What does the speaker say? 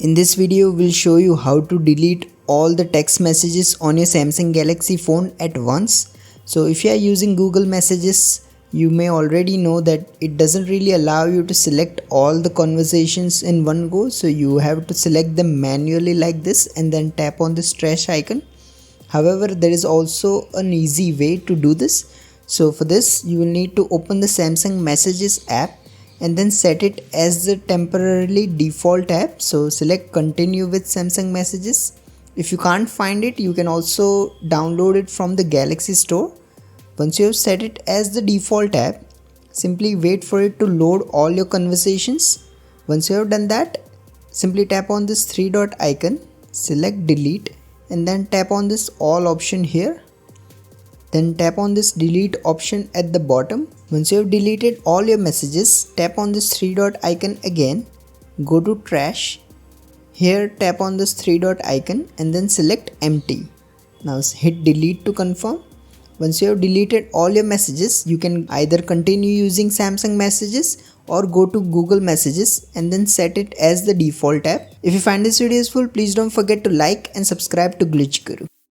In this video, we'll show you how to delete all the text messages on your Samsung Galaxy phone at once. So if you are using Google Messages, you may already know that it doesn't really allow you to select all the conversations in one go. So you have to select them manually like this and then tap on this trash icon. However, there is also an easy way to do this. So for this, you will need to open the Samsung Messages app and then set it as the temporarily default app. So select continue with Samsung Messages. If you can't find it, you can also download it from the Galaxy store. Once you have set it as the default app, simply wait for it to load all your conversations. Once you have done that, simply tap on this three dot icon, select delete and then tap on this all option here. Then tap on this delete option at the bottom. Once you have deleted all your messages, tap on this three dot icon again, go to trash. Here tap on this three dot icon and then select empty. Now hit delete to confirm. Once you have deleted all your messages, you can either continue using Samsung Messages or go to Google Messages and then set it as the default app. If you find this video useful, please don't forget to like and subscribe to Glitch Guru.